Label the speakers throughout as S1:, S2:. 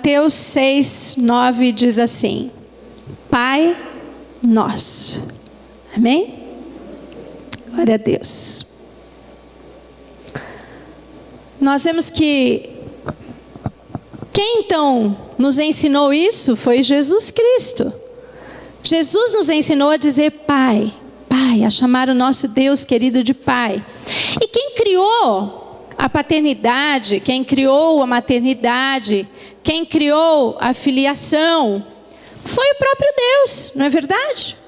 S1: Mateus 6, 9 diz assim: Pai nosso. Amém? Glória a Deus. Nós vemos que quem então nos ensinou isso foi Jesus Cristo. Jesus nos ensinou a dizer Pai, Pai, a chamar o nosso Deus querido de Pai. E quem criou a paternidade, quem criou a maternidade, quem criou a filiação, foi o próprio Deus, não é verdade?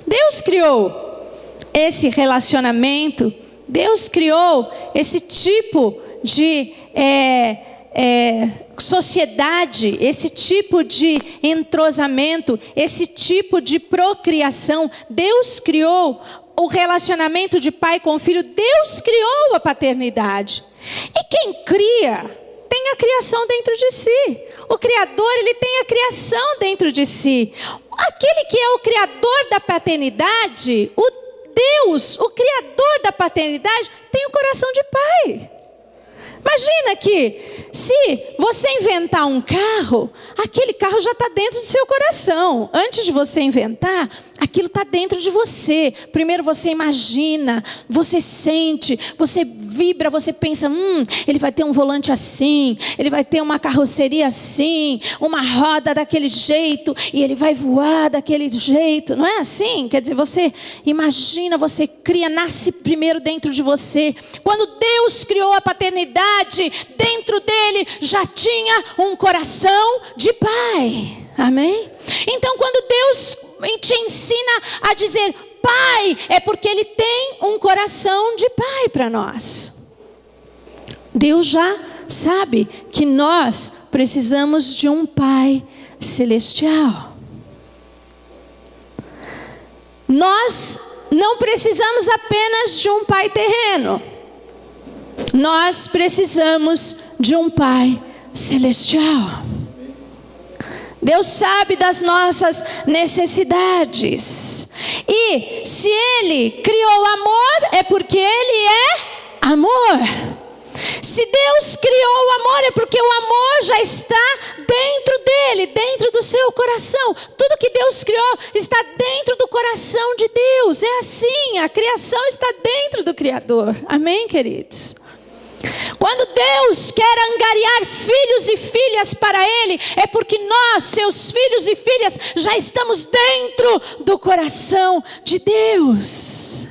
S1: Deus criou esse relacionamento, Deus criou esse tipo de sociedade, esse tipo de entrosamento, esse tipo de procriação. Deus criou o relacionamento de pai com filho, Deus criou a paternidade. E quem cria, tem a criação dentro de si. O Criador, ele tem a criação dentro de si. Aquele que é o Criador da paternidade, o Deus, o Criador da paternidade, tem o coração de pai. Imagina que se você inventar um carro, aquele carro já está dentro do seu coração. Antes de você inventar, aquilo está dentro de você. Primeiro você imagina, você sente, você vibra, você pensa, ele vai ter um volante assim, ele vai ter uma carroceria assim, uma roda daquele jeito, e ele vai voar daquele jeito. Não é assim? Quer dizer, você imagina, você cria, nasce primeiro dentro de você. Quando Deus criou a paternidade, dentro dele já tinha um coração de pai. Amém? Então quando Deus te ensina a dizer pai, é porque ele tem um coração de pai para nós. Deus já sabe que nós precisamos de um pai celestial. Nós não precisamos apenas de um pai terreno. Nós precisamos de um pai celestial. Deus sabe das nossas necessidades. E se Ele criou amor, é porque Ele é amor. Se Deus criou o amor, é porque o amor já está dentro dele, dentro do seu coração. Tudo que Deus criou está dentro do coração de Deus. É assim, a criação está dentro do Criador. Amém, queridos? Quando Deus quer angariar filhos e filhas para Ele, é porque nós, seus filhos e filhas, já estamos dentro do coração de Deus.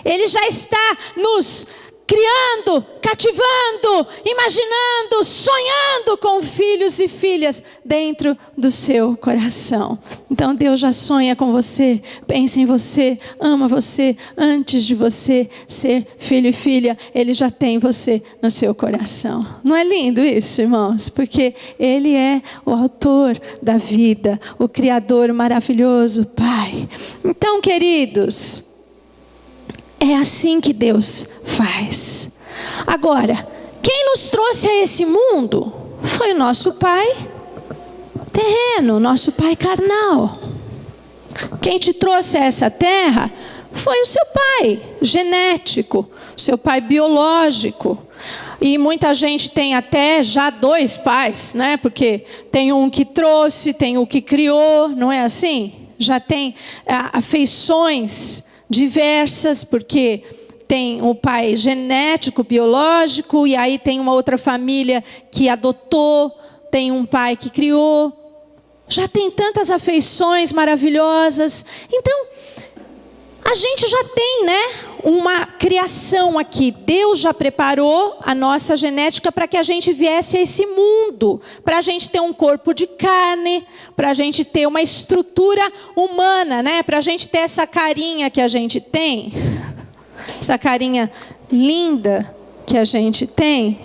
S1: Ele já está nos criando, cativando, imaginando, sonhando com filhos e filhas dentro do seu coração. Então Deus já sonha com você, pensa em você, ama você. Antes de você ser filho e filha, Ele já tem você no seu coração. Não é lindo isso, irmãos? Porque Ele é o autor da vida, o Criador maravilhoso, Pai. Então, queridos, é assim que Deus faz. Agora, quem nos trouxe a esse mundo foi o nosso pai terreno, nosso pai carnal. Quem te trouxe a essa terra foi o seu pai genético, seu pai biológico. E muita gente tem até já dois pais, né? Porque tem um que trouxe, tem o que criou, não é assim? Já tem afeições diversas, porque tem o pai genético, biológico, e aí tem uma outra família que adotou, tem um pai que criou. Já tem tantas afeições maravilhosas. Então, a gente já tem, né, uma criação aqui. Deus já preparou a nossa genética para que a gente viesse a esse mundo, para a gente ter um corpo de carne, para a gente ter uma estrutura humana, né? Para a gente ter essa carinha que a gente tem, essa carinha linda que a gente tem.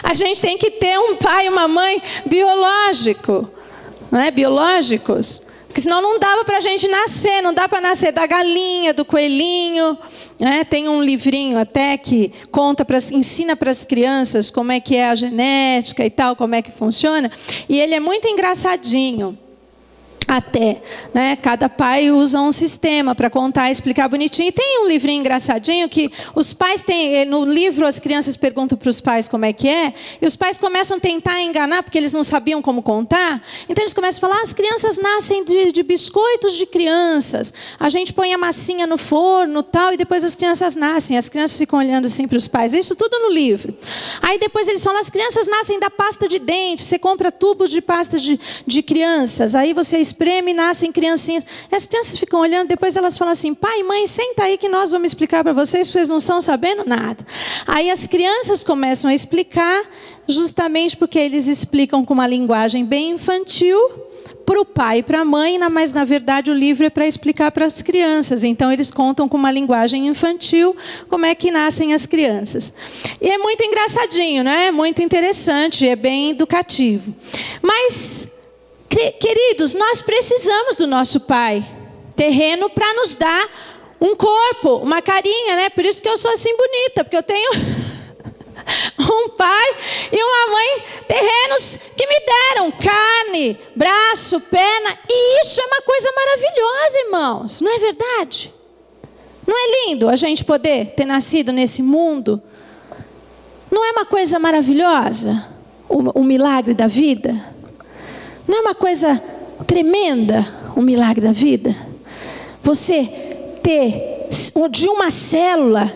S1: A gente tem que ter um pai e uma mãe biológico, não é? Biológicos. Porque senão não dava para a gente nascer, não dá para nascer da galinha, do coelhinho, né? Tem um livrinho até que ensina para as crianças como é que é a genética e tal, como é que funciona. E ele é muito engraçadinho. Até, né? Cada pai usa um sistema para contar e explicar bonitinho. E tem um livrinho engraçadinho que os pais têm, no livro as crianças perguntam para os pais como é que é, e os pais começam a tentar enganar, porque eles não sabiam como contar. Então eles começam a falar, as crianças nascem de biscoitos de crianças, a gente põe a massinha no forno tal, e depois as crianças nascem. As crianças ficam olhando assim para os pais, isso tudo no livro. Aí depois eles falam, as crianças nascem da pasta de dente, você compra tubos de pasta de crianças, aí você espreme e nascem criancinhas. As crianças ficam olhando, depois elas falam assim, pai, mãe, senta aí que nós vamos explicar para vocês não estão sabendo nada. Aí as crianças começam a explicar, justamente porque eles explicam com uma linguagem bem infantil, para o pai e para a mãe, mas na verdade o livro é para explicar para as crianças. Então eles contam com uma linguagem infantil como é que nascem as crianças. E é muito engraçadinho, né? É muito interessante, é bem educativo. Mas, queridos, nós precisamos do nosso pai terreno para nos dar um corpo, uma carinha, né? Por isso que eu sou assim bonita, porque eu tenho um pai e uma mãe terrenos que me deram carne, braço, perna. E isso é uma coisa maravilhosa, irmãos. Não é verdade? Não é lindo a gente poder ter nascido nesse mundo? Não é uma coisa maravilhosa o milagre da vida? Não é uma coisa tremenda o milagre da vida? Você ter de uma célula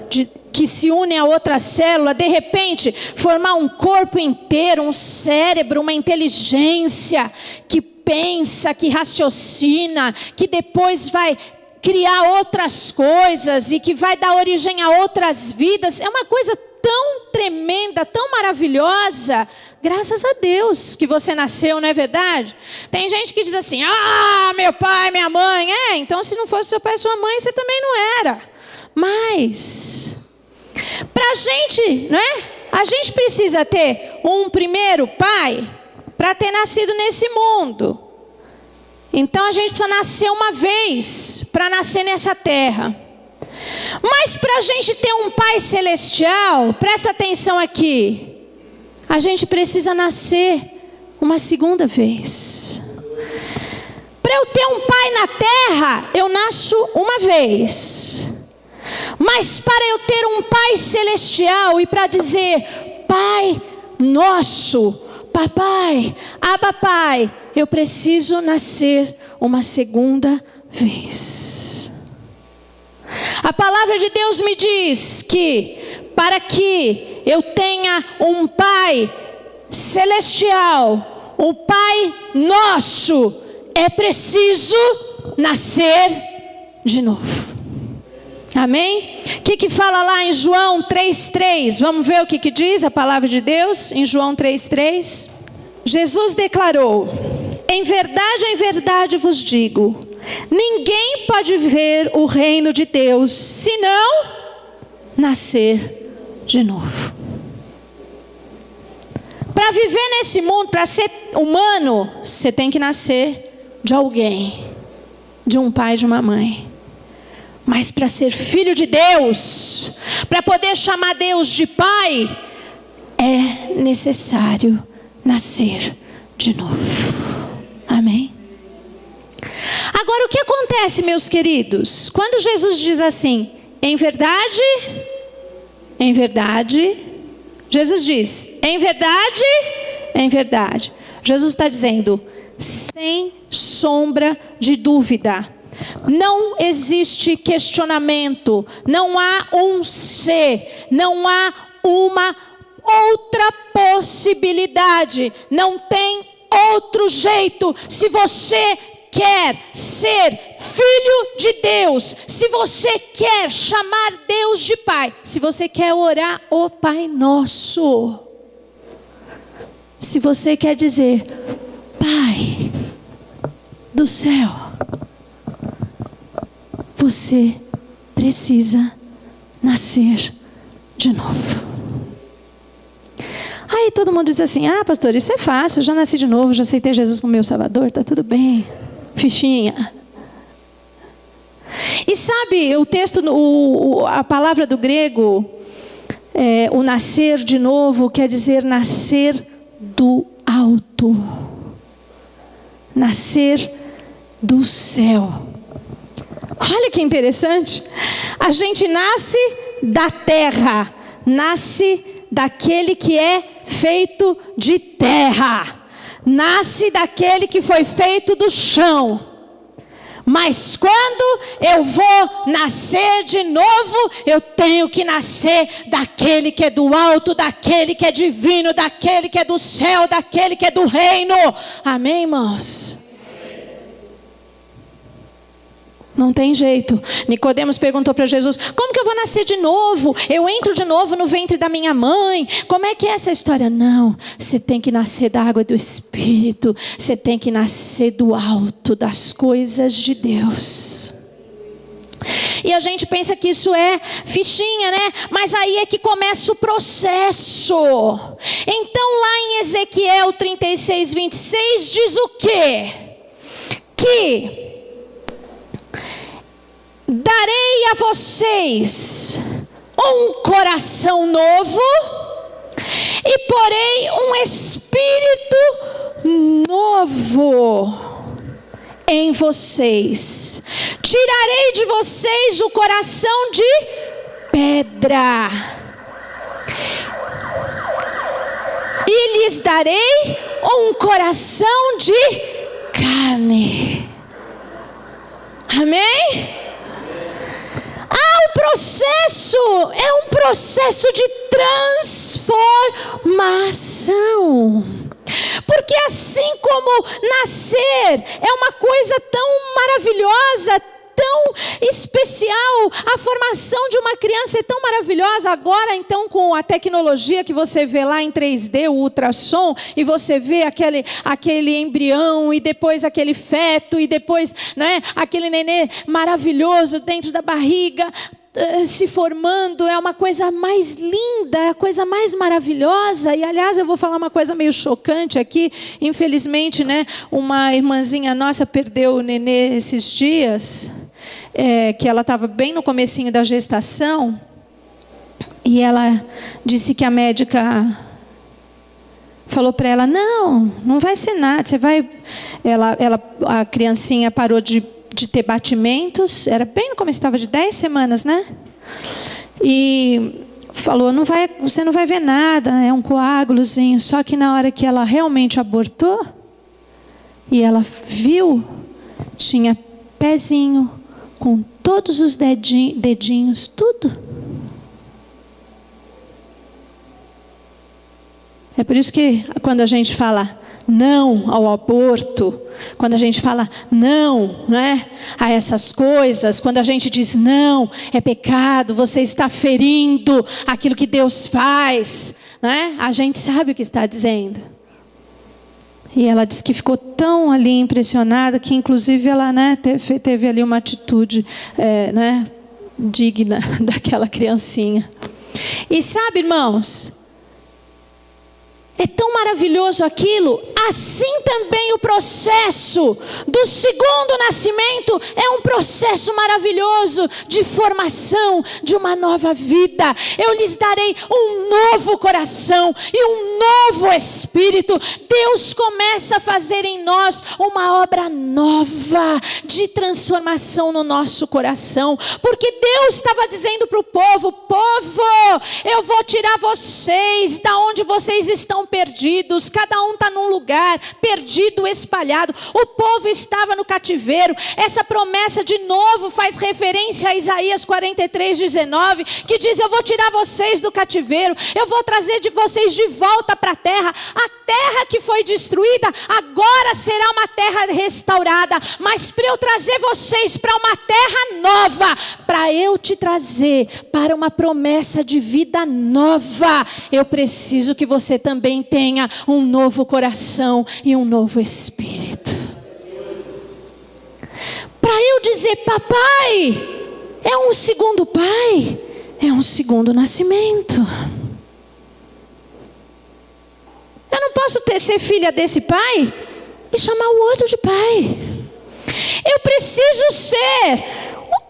S1: que se une a outra célula, de repente formar um corpo inteiro, um cérebro, uma inteligência que pensa, que raciocina, que depois vai criar outras coisas e que vai dar origem a outras vidas. É uma coisa tão tremenda, tão maravilhosa. Graças a Deus que você nasceu, não é verdade? Tem gente que diz assim, meu pai, minha mãe. Então se não fosse seu pai e sua mãe, você também não era. Mas para a gente, né? A gente precisa ter um primeiro pai para ter nascido nesse mundo. Então a gente precisa nascer uma vez para nascer nessa terra. Mas para a gente ter um pai celestial, presta atenção aqui, a gente precisa nascer uma segunda vez. Para eu ter um pai na terra, eu nasço uma vez. Mas para eu ter um pai celestial e para dizer, Pai nosso, papai, Abba Pai, eu preciso nascer uma segunda vez. A palavra de Deus me diz que para que eu tenha um pai celestial, um pai nosso, é preciso nascer de novo. Amém? O que fala lá em João 3,3? Vamos ver o que diz a palavra de Deus em João 3,3. Jesus declarou, em verdade vos digo, ninguém pode ver o reino de Deus, senão nascer de novo. Para viver nesse mundo, para ser humano, você tem que nascer de alguém, de um pai e de uma mãe. Mas para ser filho de Deus, para poder chamar Deus de Pai, é necessário nascer de novo. Amém? Agora, o que acontece, meus queridos? Quando Jesus diz assim, em verdade, Jesus diz, em verdade. Jesus está dizendo, sem sombra de dúvida. Não existe questionamento, não há um ser, não há uma outra possibilidade, não tem outro jeito. Se você quer ser filho de Deus, se você quer chamar Deus de Pai, se você quer orar o Pai Nosso, se você quer dizer, Pai do céu, você precisa nascer de novo. Aí todo mundo diz assim, pastor, isso é fácil, eu já nasci de novo, já aceitei Jesus como meu Salvador, está tudo bem, fichinha. E sabe, o texto, a palavra do grego, o nascer de novo, quer dizer nascer do alto. Nascer do céu. Olha que interessante. A gente nasce da terra, nasce daquele que é feito de terra, nasce daquele que foi feito do chão. Mas quando eu vou nascer de novo, eu tenho que nascer daquele que é do alto, daquele que é divino, daquele que é do céu, daquele que é do reino. Amém, irmãos? Não tem jeito. Nicodemos perguntou para Jesus: como que eu vou nascer de novo? Eu entro de novo no ventre da minha mãe? Como é que é essa história? Não, você tem que nascer da água do Espírito. Você tem que nascer do alto, das coisas de Deus. E a gente pensa que isso é fichinha, né? Mas aí é que começa o processo. Então lá em Ezequiel 36, 26 diz o quê? Que darei a vocês um coração novo e porei um espírito novo em vocês. Tirarei de vocês o coração de pedra e lhes darei um coração de carne. Amém? O processo é um processo de transformação. Porque assim como nascer é uma coisa tão maravilhosa, tão especial, a formação de uma criança é tão maravilhosa. Agora então com a tecnologia que você vê lá em 3D, o ultrassom, e você vê aquele embrião, e depois aquele feto, e depois, né, aquele nenê maravilhoso dentro da barriga, se formando, é uma coisa mais linda, é a coisa mais maravilhosa. E aliás, eu vou falar uma coisa meio chocante aqui. Infelizmente, né, uma irmãzinha nossa perdeu o nenê esses dias, que ela estava bem no comecinho da gestação, e ela disse que a médica falou para ela: não vai ser nada, você vai... a criancinha parou de ter batimentos, era bem no começo, estava de 10 semanas, né? E falou: você não vai ver nada, é um coágulozinho. Só que na hora que ela realmente abortou, e ela viu, tinha pezinho, com todos os dedinhos, tudo. É por isso que quando a gente fala não ao aborto, quando a gente fala não, né, a essas coisas, quando a gente diz não, é pecado, você está ferindo aquilo que Deus faz, né? A gente sabe o que está dizendo. E ela disse que ficou tão ali impressionada que inclusive ela, né, teve ali uma atitude né, digna daquela criancinha. E sabe, irmãos, é tão maravilhoso aquilo. Assim também o processo do segundo nascimento é um processo maravilhoso de formação de uma nova vida. Eu lhes darei um novo coração e um novo espírito. Deus começa a fazer em nós uma obra nova de transformação no nosso coração. Porque Deus estava dizendo para o povo: povo, eu vou tirar vocês da onde vocês estão perdidos. Cada um está num lugar, perdido, espalhado. O povo estava no cativeiro. Essa promessa de novo faz referência a Isaías 43:19, que diz: eu vou tirar vocês do cativeiro, eu vou trazer vocês de volta para a terra que foi destruída, agora será uma terra restaurada. Mas para eu trazer vocês para uma terra nova, para eu te trazer para uma promessa de vida nova, eu preciso que você também tenha um novo coração e um novo espírito. Para eu dizer papai, é um segundo pai, é um segundo nascimento. Eu não posso ser filha desse pai e chamar o outro de pai. Eu preciso ser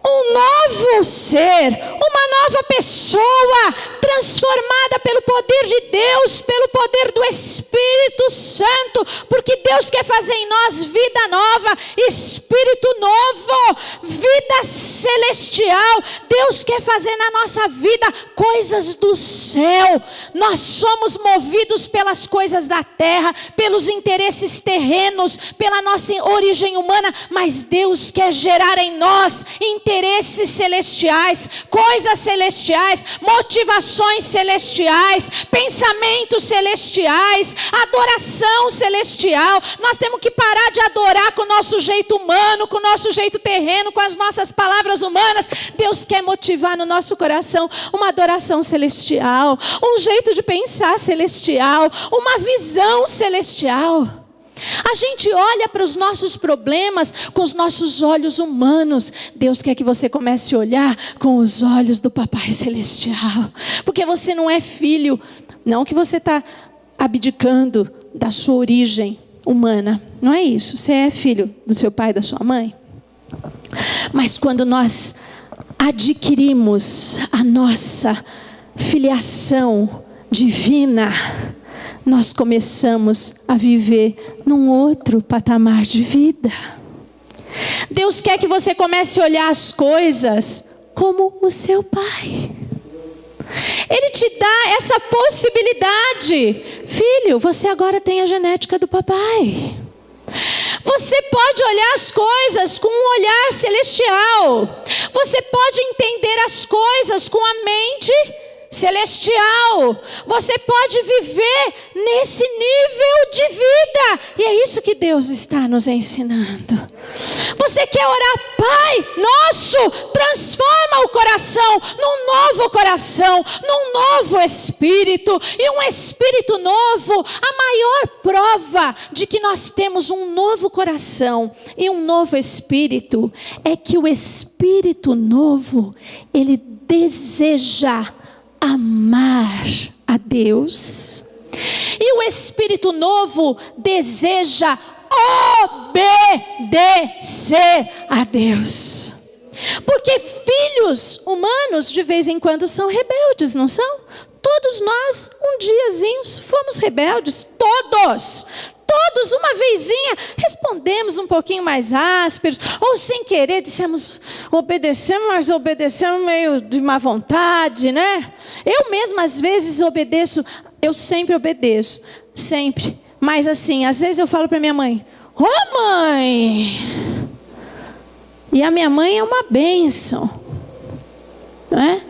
S1: um novo ser, uma nova pessoa, transformada pelo poder de Deus, pelo poder do Espírito Santo, porque Deus quer fazer em nós vida nova, Espírito novo, vida celestial. Deus quer fazer na nossa vida coisas do céu. Nós somos movidos pelas coisas da terra, pelos interesses terrenos, pela nossa origem humana, mas Deus quer gerar em nós interesses celestiais, coisas celestiais, motivações celestiais, pensamentos celestiais, adoração celestial. Nós temos que parar de adorar com o nosso jeito humano, com o nosso jeito terreno, com as nossas palavras humanas. Deus quer motivar no nosso coração uma adoração celestial, um jeito de pensar celestial, uma visão celestial. A gente olha para os nossos problemas com os nossos olhos humanos. Deus quer que você comece a olhar com os olhos do Papai Celestial. Porque você não é filho, não que você está abdicando da sua origem humana. Não é isso, você é filho do seu pai e da sua mãe. Mas quando nós adquirimos a nossa filiação divina, nós começamos a viver num outro patamar de vida. Deus quer que você comece a olhar as coisas como o seu Pai. Ele te dá essa possibilidade. Filho, você agora tem a genética do papai. Você pode olhar as coisas com um olhar celestial. Você pode entender as coisas com a mente celestial. Você pode viver nesse nível de vida. E é isso que Deus está nos ensinando. Você quer orar, Pai nosso, transforma o coração num novo coração, num novo espírito. E um espírito novo, a maior prova de que nós temos um novo coração e um novo espírito é que o espírito novo, ele deseja amar a Deus. E o Espírito novo deseja obedecer a Deus. Porque filhos humanos de vez em quando são rebeldes, não são? Todos nós um diazinho fomos rebeldes, todos uma vezinha respondemos um pouquinho mais ásperos, ou sem querer dissemos, obedecemos, mas obedecemos meio de má vontade, né? Eu mesma às vezes obedeço, eu sempre obedeço, sempre. Mas assim, às vezes eu falo para minha mãe, ô mãe! E a minha mãe é uma bênção, não é?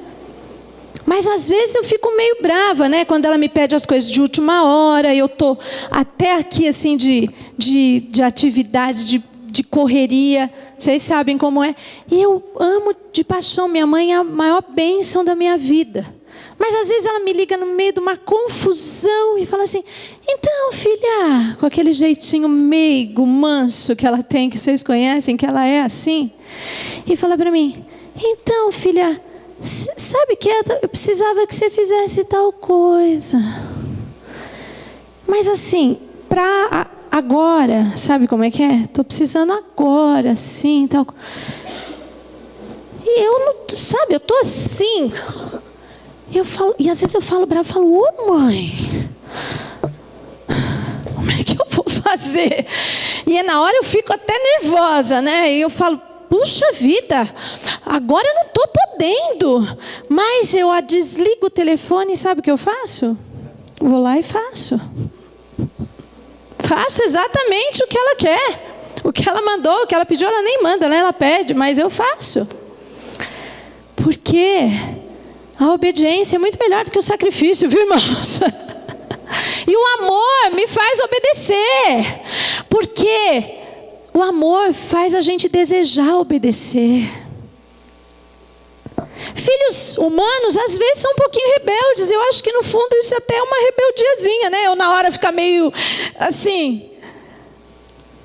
S1: Mas às vezes eu fico meio brava, né? Quando ela me pede as coisas de última hora, eu estou até aqui assim de atividade, de correria, vocês sabem como é. E eu amo de paixão, minha mãe é a maior bênção da minha vida. Mas às vezes ela me liga no meio de uma confusão e fala assim, então filha, com aquele jeitinho meigo, manso que ela tem, que vocês conhecem, que ela é assim. E fala para mim, então filha, sabe que eu precisava que você fizesse tal coisa. Mas assim, para agora, sabe como é que é? Estou precisando agora, assim, tal. E eu não, sabe, eu estou assim. Eu falo, e às vezes eu falo bravo, eu falo, ô mãe, como é que eu vou fazer? E na hora eu fico até nervosa, né? E eu falo, puxa vida, agora eu não estou podendo. Mas eu desligo o telefone e sabe o que eu faço? Vou lá e faço. Faço exatamente o que ela quer. O que ela mandou, o que ela pediu, ela nem manda, né? Ela pede, mas eu faço. Porque a obediência é muito melhor do que o sacrifício, viu, irmãos? E o amor me faz obedecer. Porque o amor faz a gente desejar obedecer. Filhos humanos, às vezes, são um pouquinho rebeldes. Eu acho que, no fundo, isso até é uma rebeldiazinha, né? Eu, na hora, ficar meio assim.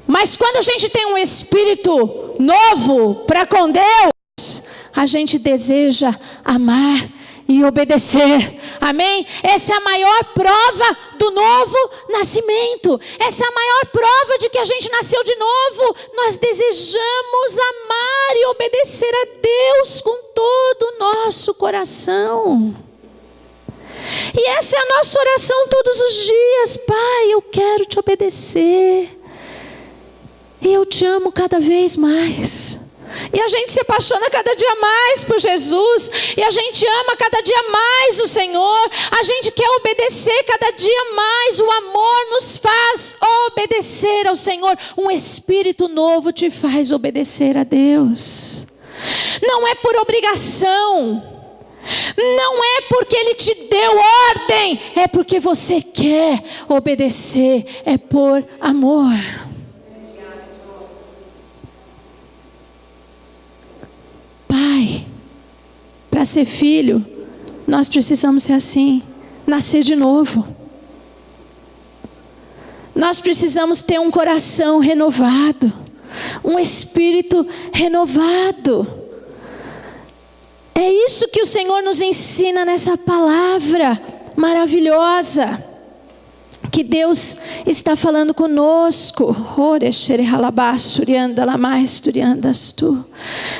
S1: Mas quando a gente tem um espírito novo para com Deus, a gente deseja amar e obedecer Amém? Essa é a maior prova do novo nascimento. Essa é a maior prova de que a gente nasceu de novo. Nós desejamos amar e obedecer a Deus com todo o nosso coração. E essa é a nossa oração todos os dias. Pai, eu quero te obedecer. E eu te amo cada vez mais. E a gente se apaixona cada dia mais por Jesus. E a gente ama cada dia mais o Senhor. A gente quer obedecer cada dia mais. O amor nos faz obedecer ao Senhor. Um espírito novo te faz obedecer a Deus. Não é por obrigação. Não é porque Ele te deu ordem. É porque você quer obedecer. É por amor. Pai, para ser filho, nós precisamos ser assim, nascer de novo. Nós precisamos ter um coração renovado, um espírito renovado. É isso que o Senhor nos ensina nessa palavra maravilhosa, que Deus está falando conosco.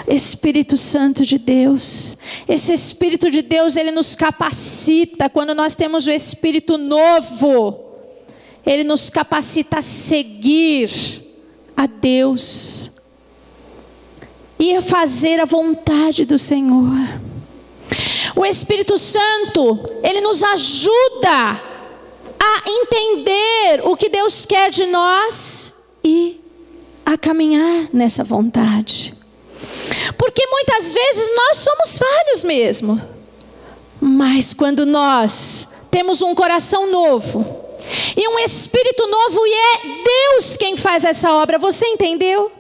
S1: Espírito Santo de Deus, esse Espírito de Deus, Ele nos capacita. Quando nós temos o Espírito novo, Ele nos capacita a seguir a Deus e a fazer a vontade do Senhor. O Espírito Santo, Ele nos ajuda a entender o que Deus quer de nós e a caminhar nessa vontade. Porque muitas vezes nós somos falhos mesmo. Mas quando nós temos um coração novo e um espírito novo, e é Deus quem faz essa obra, você entendeu?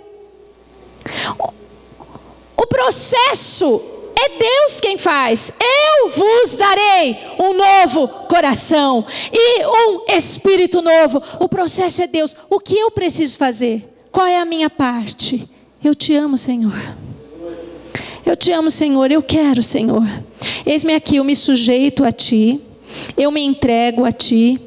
S1: O processo é Deus quem faz. Eu vos darei um novo coração e um espírito novo. O processo é Deus. O que eu preciso fazer? Qual é a minha parte? Eu te amo, Senhor. Eu te amo, Senhor. Eu quero, Senhor. Eis-me aqui, eu me sujeito a Ti. Eu me entrego a Ti.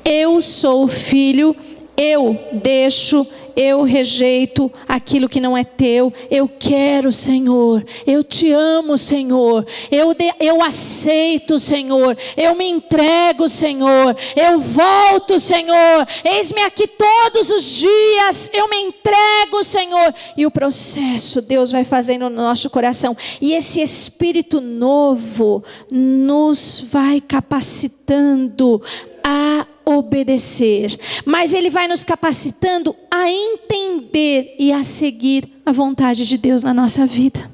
S1: Eu sou filho. Eu deixo. Eu rejeito aquilo que não é teu. Eu quero, Senhor. Eu te amo, Senhor. Eu aceito, Senhor. Eu me entrego, Senhor. Eu volto, Senhor. Eis-me aqui todos os dias. Eu me entrego, Senhor. E o processo Deus vai fazendo no nosso coração. E esse Espírito novo nos vai capacitando a obedecer, mas Ele vai nos capacitando a entender e a seguir a vontade de Deus na nossa vida.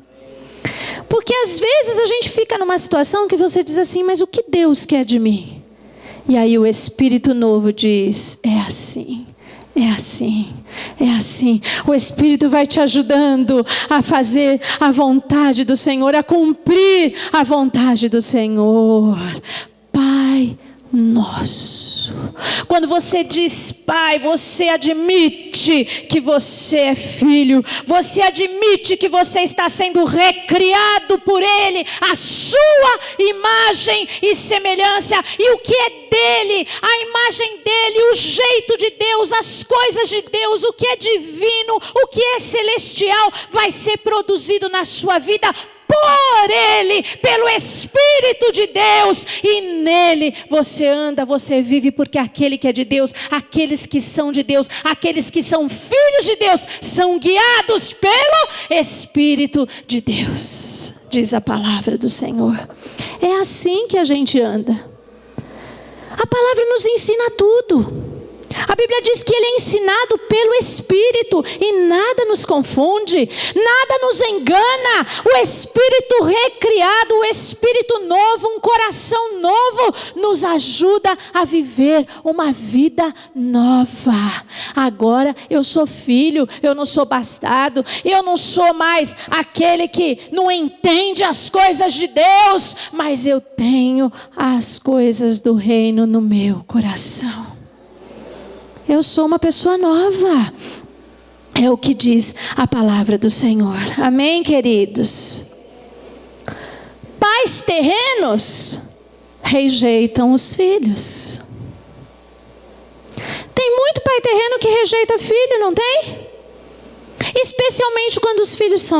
S1: Porque às vezes a gente fica numa situação que você diz assim, mas o que Deus quer de mim? E aí o Espírito novo diz, é assim. É assim, é assim. O Espírito vai te ajudando a fazer a vontade do Senhor, a cumprir a vontade do Senhor. Pai nosso. Quando você diz Pai, você admite que você é filho. Você admite que você está sendo recriado por Ele, a sua imagem e semelhança. E o que é dele, a imagem dele, o jeito de Deus, as coisas de Deus, o que é divino, o que é celestial, vai ser produzido na sua vida por Ele, pelo Espírito de Deus, e nele você anda, você vive, porque aquele que é de Deus, aqueles que são de Deus, aqueles que são filhos de Deus, são guiados pelo Espírito de Deus, diz a palavra do Senhor. É assim que a gente anda. A palavra nos ensina tudo. A Bíblia diz que Ele é ensinado pelo Espírito e nada nos confunde, nada nos engana. O Espírito recriado, o Espírito novo, um coração novo, nos ajuda a viver uma vida nova. Agora eu sou filho, eu não sou bastardo, eu não sou mais aquele que não entende as coisas de Deus, mas eu tenho as coisas do reino no meu coração. Eu sou uma pessoa nova. É o que diz a palavra do Senhor. Amém, queridos? Pais terrenos rejeitam os filhos. Tem muito pai terreno que rejeita filho, não tem? Especialmente quando os filhos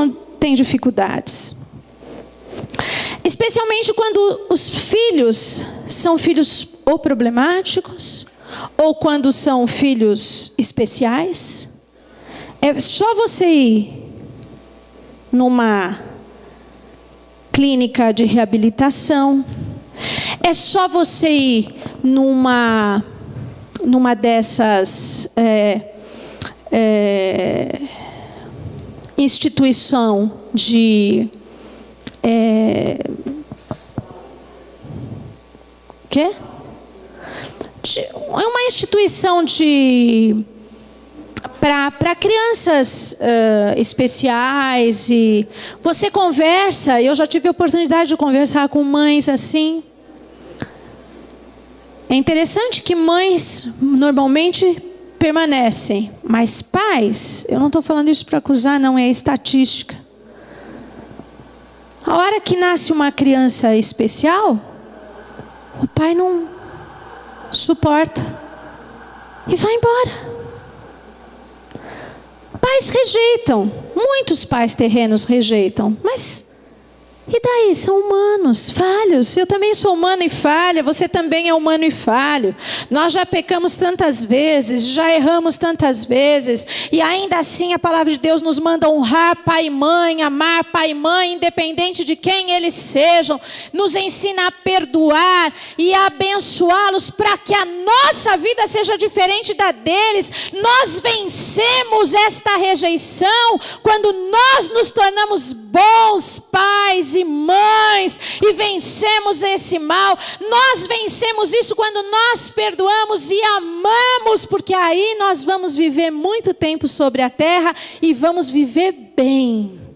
S1: têm dificuldades. Especialmente quando os filhos são filhos ou problemáticos, ou quando são filhos especiais. É só você ir numa clínica de reabilitação. É só você ir numa dessas instituição de é uma instituição para crianças especiais, e você conversa. Eu já tive a oportunidade de conversar com mães assim. É interessante que mães normalmente permanecem, mas pais, eu não estou falando isso para acusar, não, é estatística. A hora que nasce uma criança especial, o pai não suporta e vai embora. Pais rejeitam, muitos pais terrenos rejeitam, mas e daí? São humanos, falhos. Eu também sou humana e falha, você também é humano e falho. Nós já pecamos tantas vezes, já erramos tantas vezes, e ainda assim a palavra de Deus nos manda honrar pai e mãe, amar pai e mãe, independente de quem eles sejam. Nos ensina a perdoar e a abençoá-los para que a nossa vida seja diferente da deles. Nós vencemos esta rejeição quando nós nos tornamos bons pais e mães e vencemos esse mal. Nós vencemos isso quando nós perdoamos e amamos, porque aí nós vamos viver muito tempo sobre a terra e vamos viver bem.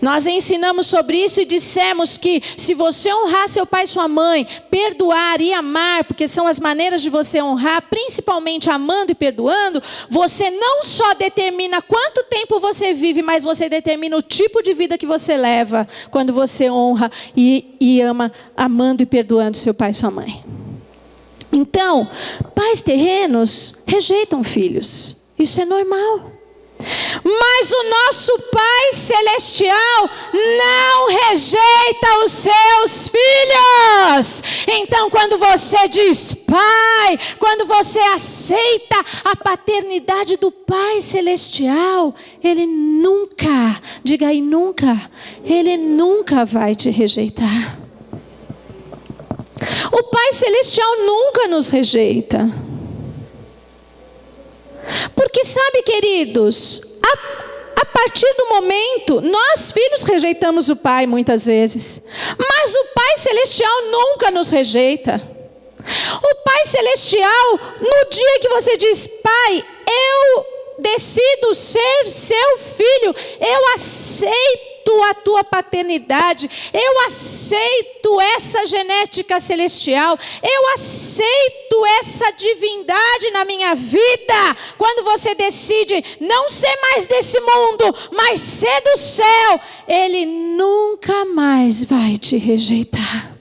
S1: Nós ensinamos sobre isso e dissemos que se você honrar seu pai e sua mãe, perdoar e amar, porque são as maneiras de você honrar, principalmente amando e perdoando, você não só determina quanto tempo você vive, mas você determina o tipo de vida que você leva quando você honra e ama, amando e perdoando seu pai e sua mãe. Então, pais terrenos rejeitam filhos. Isso é normal. Mas o nosso Pai Celestial não rejeita os seus filhos. Então, quando você diz Pai, quando você aceita a paternidade do Pai Celestial, Ele nunca, diga aí nunca, Ele nunca vai te rejeitar. O Pai Celestial nunca nos rejeita. Porque sabe, queridos, a partir do momento, nós filhos rejeitamos o Pai muitas vezes, mas o Pai Celestial nunca nos rejeita. O Pai Celestial, no dia que você diz, Pai, eu decido ser seu filho, eu aceito a tua paternidade, eu aceito essa genética celestial, eu aceito essa divindade na minha vida. Quando você decide não ser mais desse mundo, mas ser do céu, Ele nunca mais vai te rejeitar.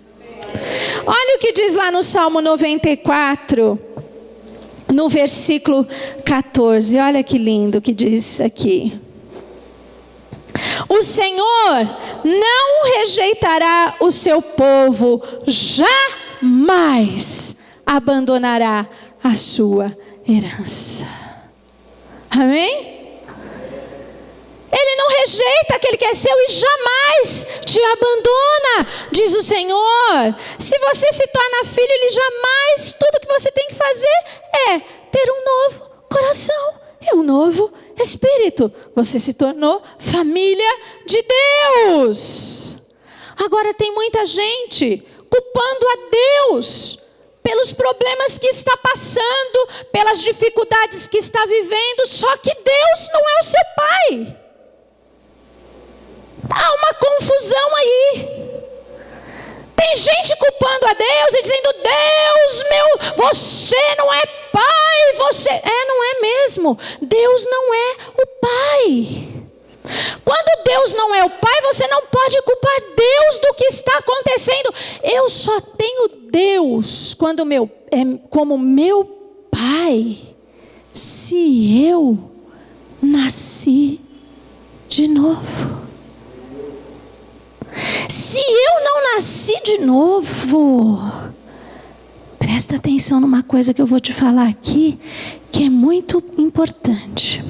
S1: Olha o que diz lá no Salmo 94, no versículo 14, olha que lindo que diz aqui. O Senhor não rejeitará o seu povo, jamais abandonará a sua herança. Amém? Ele não rejeita aquele que é seu e jamais te abandona, diz o Senhor. Se você se torna filho, Ele jamais, tudo que você tem que fazer é ter um novo coração e um novo espírito. Você se tornou família de Deus. Agora tem muita gente culpando a Deus pelos problemas que está passando, pelas dificuldades que está vivendo, só que Deus não é o seu pai. Há uma confusão aí. Tem gente culpando a Deus e dizendo, Deus meu, você não é pai, você... não é mesmo. Deus não é o pai. Quando Deus não é o Pai, você não pode culpar Deus do que está acontecendo. Eu só tenho Deus como meu Pai se eu nasci de novo. Se eu não nasci de novo, presta atenção numa coisa que eu vou te falar aqui, que é muito importante.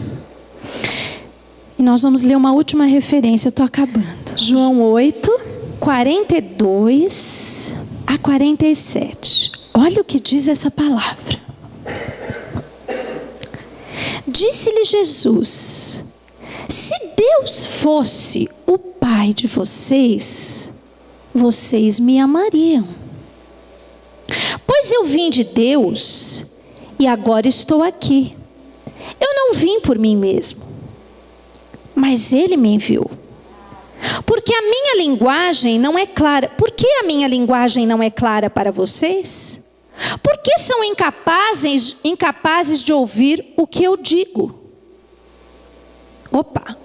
S1: E nós vamos ler uma última referência, eu estou acabando. João 8, 42 a 47. Olha o que diz essa palavra. Disse-lhe Jesus: se Deus fosse o Pai de vocês, vocês me amariam. Pois eu vim de Deus e agora estou aqui. Eu não vim por mim mesmo, mas Ele me enviou. Porque a minha linguagem não é clara. Por que a minha linguagem não é clara para vocês? Por que são incapazes de ouvir o que eu digo? Opa!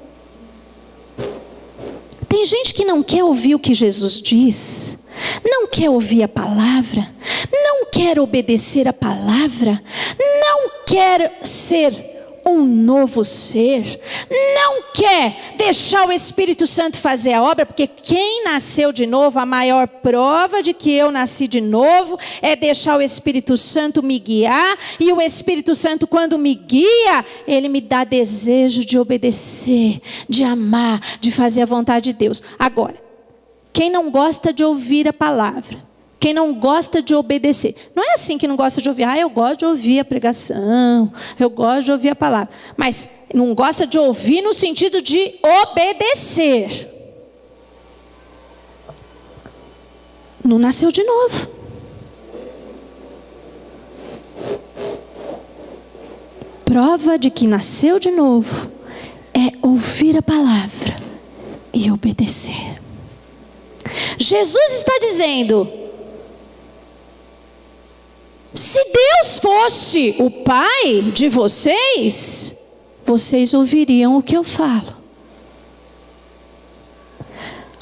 S1: Tem gente que não quer ouvir o que Jesus diz, não quer ouvir a palavra, não quer obedecer a palavra, não quer ser um novo ser, não quer deixar o Espírito Santo fazer a obra, porque quem nasceu de novo, a maior prova de que eu nasci de novo, é deixar o Espírito Santo me guiar, e o Espírito Santo, quando me guia, ele me dá desejo de obedecer, de amar, de fazer a vontade de Deus. Agora, quem não gosta de ouvir a palavra, quem não gosta de obedecer, não é assim que não gosta de ouvir. Eu gosto de ouvir a pregação, eu gosto de ouvir a palavra, mas não gosta de ouvir no sentido de obedecer. Não nasceu de novo. Prova de que nasceu de novo é ouvir a palavra e obedecer. Jesus está dizendo: se Deus fosse o Pai de vocês, vocês ouviriam o que eu falo.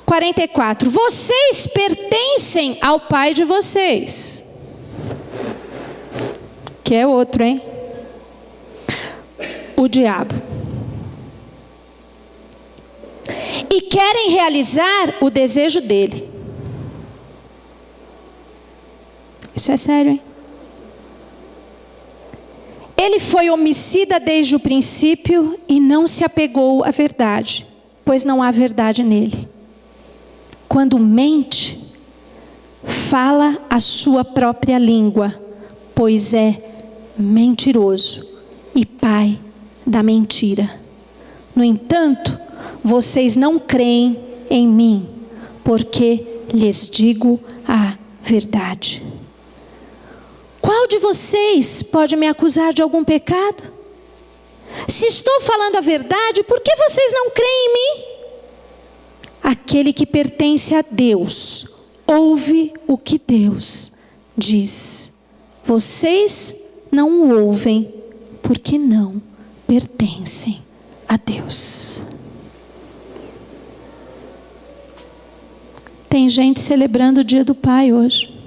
S1: 44. Vocês pertencem ao pai de vocês. Que é outro, hein? O diabo. E querem realizar o desejo dele. Isso é sério, hein? Ele foi homicida desde o princípio e não se apegou à verdade, pois não há verdade nele. Quando mente, fala a sua própria língua, pois é mentiroso e pai da mentira. No entanto, vocês não creem em mim, porque lhes digo a verdade. Qual de vocês pode me acusar de algum pecado? Se estou falando a verdade, por que vocês não creem em mim? Aquele que pertence a Deus, ouve o que Deus diz. Vocês não o ouvem, porque não pertencem a Deus. Tem gente celebrando o Dia do Pai hoje.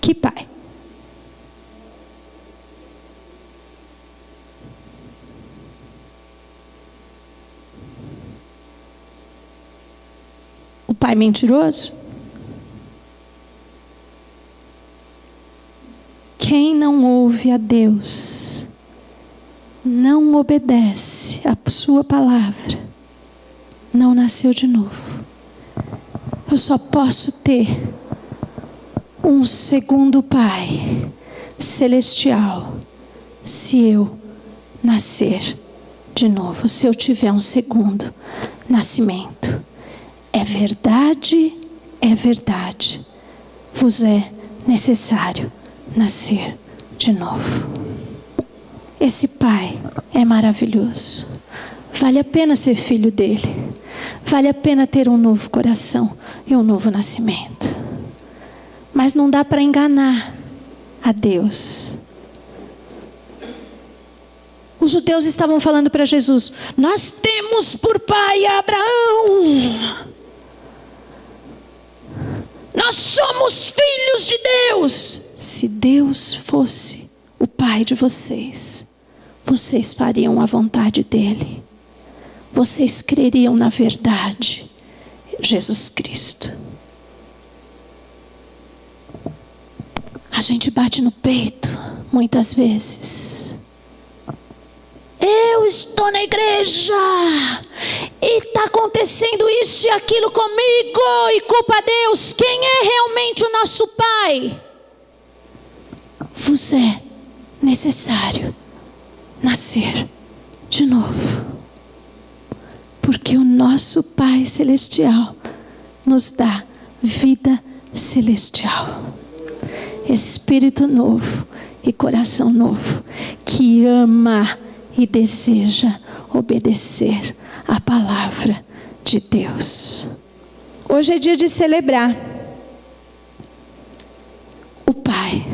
S1: Que pai? O pai mentiroso? Quem não ouve a Deus, não obedece a sua palavra, não nasceu de novo. Eu só posso ter um segundo pai celestial se eu nascer de novo, se eu tiver um segundo nascimento. É verdade, vos é necessário nascer de novo. Esse pai é maravilhoso. Vale a pena ser filho dele. Vale a pena ter um novo coração e um novo nascimento. Mas não dá para enganar a Deus. Os judeus estavam falando para Jesus: nós temos por pai Abraão. Nós somos filhos de Deus. Se Deus fosse o pai de vocês, vocês fariam a vontade dele. Vocês creriam na verdade, Jesus Cristo. A gente bate no peito muitas vezes. Eu estou na igreja e está acontecendo isso e aquilo comigo, e culpa a Deus. Quem é realmente o nosso pai? Vos é necessário nascer de novo, porque o nosso Pai Celestial nos dá vida celestial, espírito novo e coração novo, que ama e deseja obedecer a palavra de Deus. Hoje é dia de celebrar o Pai.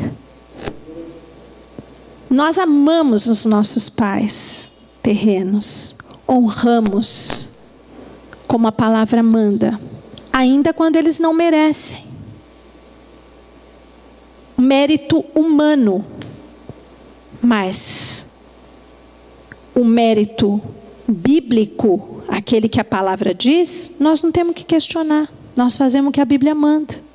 S1: Nós amamos os nossos pais terrenos, honramos como a palavra manda, ainda quando eles não merecem. Mérito humano, mas o mérito bíblico, aquele que a palavra diz, nós não temos que questionar. Nós fazemos o que a Bíblia manda.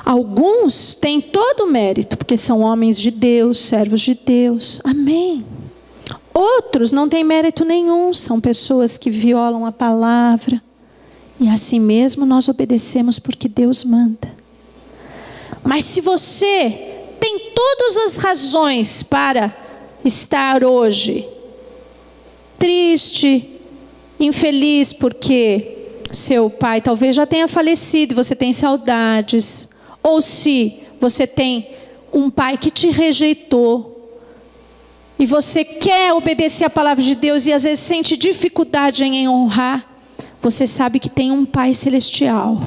S1: Alguns têm todo o mérito, porque são homens de Deus, servos de Deus. Amém. Outros não têm mérito nenhum, são pessoas que violam a palavra. E assim mesmo nós obedecemos porque Deus manda. Mas se você tem todas as razões para estar hoje triste, infeliz, porque seu pai talvez já tenha falecido e você tem saudades, ou se você tem um pai que te rejeitou e você quer obedecer a palavra de Deus e às vezes sente dificuldade em honrar, você sabe que tem um Pai Celestial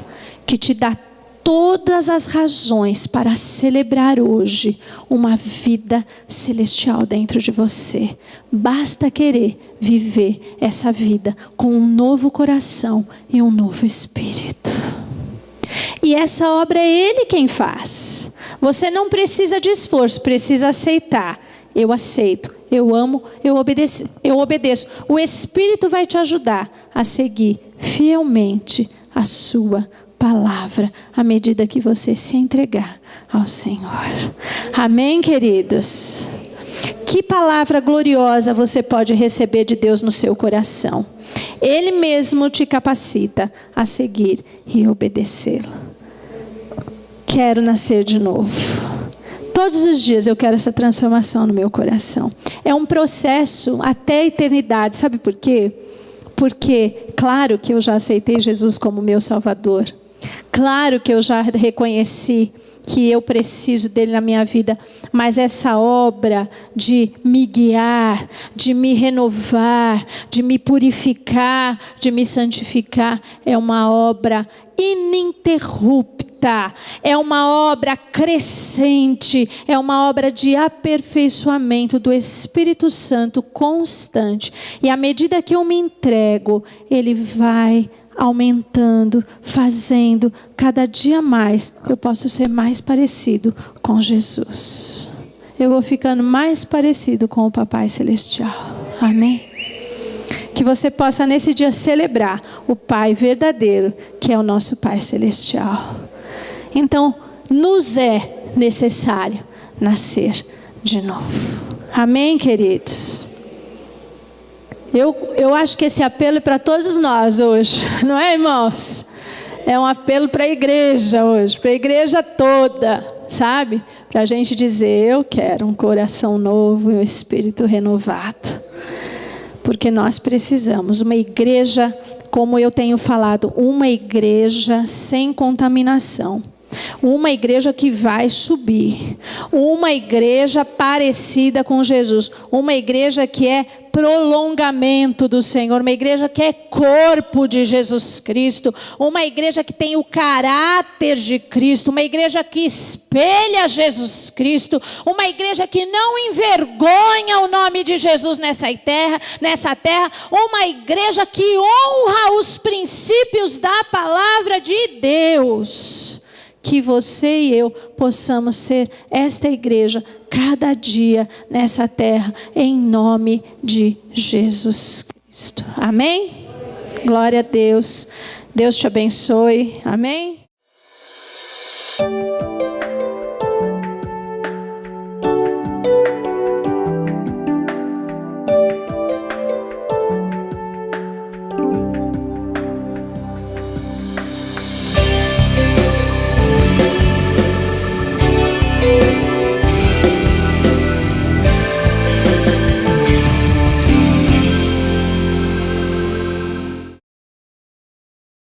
S1: que te dá todas as razões para celebrar hoje uma vida celestial dentro de você. Basta querer viver essa vida com um novo coração e um novo espírito. E essa obra é Ele quem faz. Você não precisa de esforço, precisa aceitar. Eu aceito, eu amo, eu obedeço. O Espírito vai te ajudar a seguir fielmente a sua palavra, à medida que você se entregar ao Senhor. Amém, queridos? Que palavra gloriosa você pode receber de Deus no seu coração. Ele mesmo te capacita a seguir e obedecê-lo. Quero nascer de novo. Todos os dias eu quero essa transformação no meu coração. É um processo até a eternidade. Sabe por quê? Porque, claro que eu já aceitei Jesus como meu Salvador. Claro que eu já reconheci que eu preciso dele na minha vida. Mas essa obra de me guiar, de me renovar, de me purificar, de me santificar, é uma obra ininterrupta. É uma obra crescente, é uma obra de aperfeiçoamento do Espírito Santo constante. E à medida que eu me entrego, Ele vai aumentando, fazendo cada dia mais. Eu posso ser mais parecido com Jesus. Eu vou ficando mais parecido com o Papai Celestial. Amém? Que você possa nesse dia celebrar o Pai verdadeiro, que é o nosso Pai Celestial. Então, nos é necessário nascer de novo. Amém, queridos? Eu acho que esse apelo é para todos nós hoje, não é, irmãos? É um apelo para a igreja hoje, para a igreja toda, sabe? Para a gente dizer, eu quero um coração novo e um espírito renovado. Porque nós precisamos, uma igreja, como eu tenho falado, uma igreja sem contaminação. Uma igreja que vai subir. Uma igreja parecida com Jesus. Uma igreja que é prolongamento do Senhor, uma igreja que é corpo de Jesus Cristo, uma igreja que tem o caráter de Cristo, uma igreja que espelha Jesus Cristo, uma igreja que não envergonha o nome de Jesus nessa terra, uma igreja que honra os princípios da palavra de Deus. Que você e eu possamos ser esta igreja cada dia nessa terra, em nome de Jesus Cristo. Amém? Glória a Deus. Deus te abençoe. Amém?